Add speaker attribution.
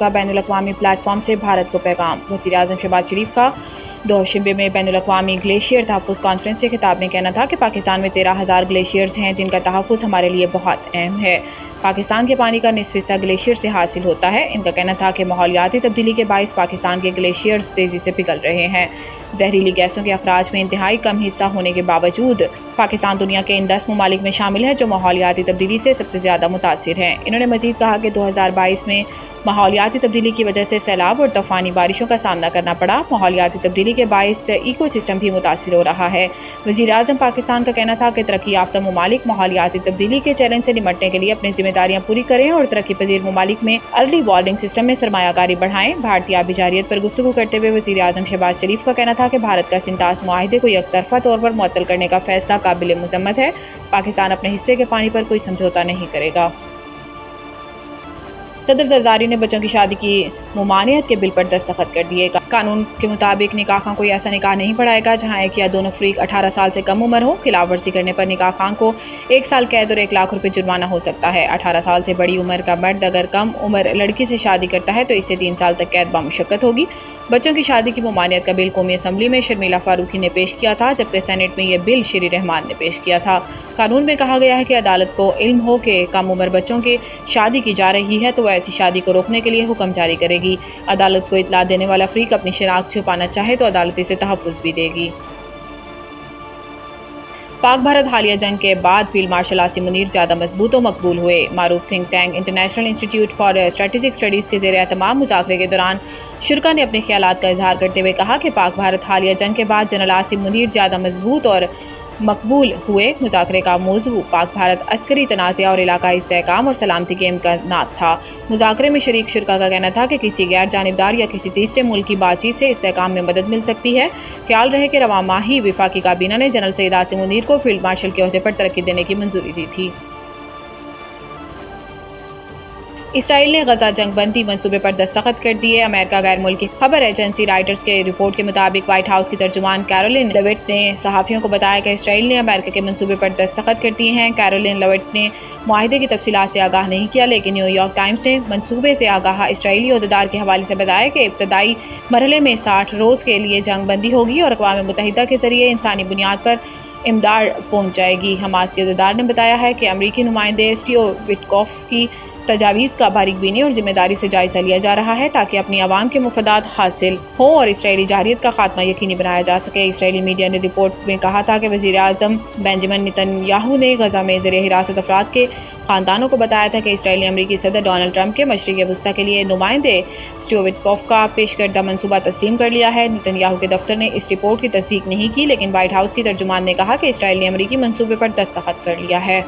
Speaker 1: کا بین الاقوامی plate form سے بھارت کو پیغام۔ وزیر اعظم شہباز شریف کا دوشنبے میں بین الاقوامی گلیشیئر تحفظ کانفرنس سے خطاب میں کہنا تھا کہ پاکستان میں 13,000 گلیشیئرز ہیں جن کا تحفظ ہمارے لیے بہت اہم ہے۔ پاکستان کے پانی کا نصف حصہ گلیشیئر سے حاصل ہوتا ہے۔ ان کا کہنا تھا کہ ماحولیاتی تبدیلی کے باعث پاکستان کے گلیشیئرز تیزی سے پگھل رہے ہیں۔ زہریلی گیسوں کے اخراج میں انتہائی کم حصہ ہونے کے باوجود پاکستان دنیا کے ان 10 ممالک میں شامل ہے جو ماحولیاتی تبدیلی سے سب سے زیادہ متاثر ہیں۔ انہوں نے مزید کہا کہ 2022 میں ماحولیاتی تبدیلی کی وجہ سے سیلاب اور طوفانی بارشوں کا سامنا کرنا پڑا۔ ماحولیاتی تبدیلی کے باعث ایکو سسٹم بھی متاثر ہو رہا ہے۔ وزیر اعظم پاکستان کا کہنا تھا کہ ترقی یافتہ ممالک ماحولیاتی تبدیلی کے چیلنج سے نمٹنے کے لیے اپنی ذمہ داریاں پوری کریں اور ترقی پذیر ممالک میں ارلی وارننگ سسٹم میں سرمایہ کاری بڑھائیں۔ بھارتی آبی جارحیت پر گفتگو کرتے ہوئے وزیر اعظم شہباز شریف کا کہنا تھا کہ بھارت کا سنٹاس معاہدے کو یک طرفہ طور پر معطل کرنے کا فیصلہ قابل مذمت ہے۔ پاکستان اپنے حصے کے پانی پر کوئی سمجھوتہ نہیں کرے گا۔ صدر زرداری نے بچوں کی شادی کی ممانعت کے بل پر دستخط کر دیے۔ قانون کے مطابق نکاح خواہ کوئی ایسا نکاح نہیں پڑھائے گا جہاں ایک یا دونوں فریق 18 سال سے کم عمر ہو۔ خلاف ورزی کرنے پر نکاح خواہ کو 1 سال قید اور 1 لاکھ روپے جرمانہ ہو سکتا ہے۔ 18 سال سے بڑی عمر کا مرد اگر کم عمر لڑکی سے شادی کرتا ہے تو اس سے 3 سال تک قید بامشقت ہوگی۔ بچوں کی شادی کی ممانعت کا بل قومی اسمبلی میں شرمیلا فاروقی نے پیش کیا تھا جبکہ سینیٹ میں یہ بل شری رحمان نے پیش کیا تھا۔ قانون میں کہا گیا ہے کہ عدالت کو علم ہو کہ کم عمر بچوں کی شادی کی جا رہی ہے تو وہ ایسی شادی کو روکنے کے لیے حکم جاری کرے گی۔ عدالت کو اطلاع دینے والا فریق اپنی شناخت چھپانا چاہے تو عدالت اسے تحفظ بھی دے گی۔ پاک بھارت حالیہ جنگ کے بعد فیلڈ مارشل عاصم منیر زیادہ مضبوط و مقبول ہوئے۔ معروف تھنک ٹینک انٹرنیشنل انسٹی ٹیوٹ فار اسٹریٹجک اسٹڈیز کے زیر اہتمام مذاکرے کے دوران شرکا نے اپنے خیالات کا اظہار کرتے ہوئے کہا کہ پاک بھارت حالیہ جنگ کے بعد جنرل عاصم منیر زیادہ مضبوط اور مقبول ہوئے۔ مذاکرے کا موضوع پاک بھارت عسکری تنازع اور علاقائی استحکام اور سلامتی کے امکانات تھا۔ مذاکرے میں شریک شرکا کا کہنا تھا کہ کسی غیر جانبدار یا کسی تیسرے ملک کی بات چیت سے استحکام میں مدد مل سکتی ہے۔ خیال رہے کہ رواں ماہ ہی وفاقی کابینہ نے جنرل سید عاصم منیر کو فیلڈ مارشل کے عہدے پر ترقی دینے کی منظوری دی تھی۔ اسرائیل نے غزہ جنگ بندی منصوبے پر دستخط کر دیے۔ امریکہ غیر ملکی خبر ایجنسی رائٹرز کے رپورٹ کے مطابق وائٹ ہاؤس کی ترجمان کیرولین لیوٹ نے صحافیوں کو بتایا کہ اسرائیل نے امریکہ کے منصوبے پر دستخط کر دیے ہیں۔ کیرولین لیوٹ نے معاہدے کی تفصیلات سے آگاہ نہیں کیا لیکن نیو یارک ٹائمز نے منصوبے سے آگاہ اسرائیلی عہدیدار کے حوالے سے بتایا کہ ابتدائی مرحلے میں 60 روز کے لیے جنگ بندی ہوگی اور اقوام متحدہ کے ذریعے انسانی بنیاد پر امداد پہنچ جائے گی۔ حماس کے عہدیدار نے بتایا ہے کہ امریکی نمائندے اسٹیو وٹکوف کی تجاویز کا باریک بینی اور ذمہ داری سے جائزہ لیا جا رہا ہے تاکہ اپنی عوام کے مفادات حاصل ہوں اور اسرائیلی جارحیت کا خاتمہ یقینی بنایا جا سکے۔ اسرائیلی میڈیا نے رپورٹ میں کہا تھا کہ وزیر اعظم بنجامن نتن یاہو نے غزہ میں زیر حراست افراد کے خاندانوں کو بتایا تھا کہ اسرائیل نے امریکی صدر ڈونلڈ ٹرمپ کے مشرق وسطیٰ کے لیے نمائندے اسٹیو وٹکوف کا پیش کردہ منصوبہ تسلیم کر لیا ہے۔ نتن یاہو کے دفتر نے اس رپورٹ کی تصدیق نہیں کی لیکن وائٹ ہاؤس کی ترجمان نے کہا کہ اسرائیل نے امریکی منصوبے پر دستخط کر لیا ہے۔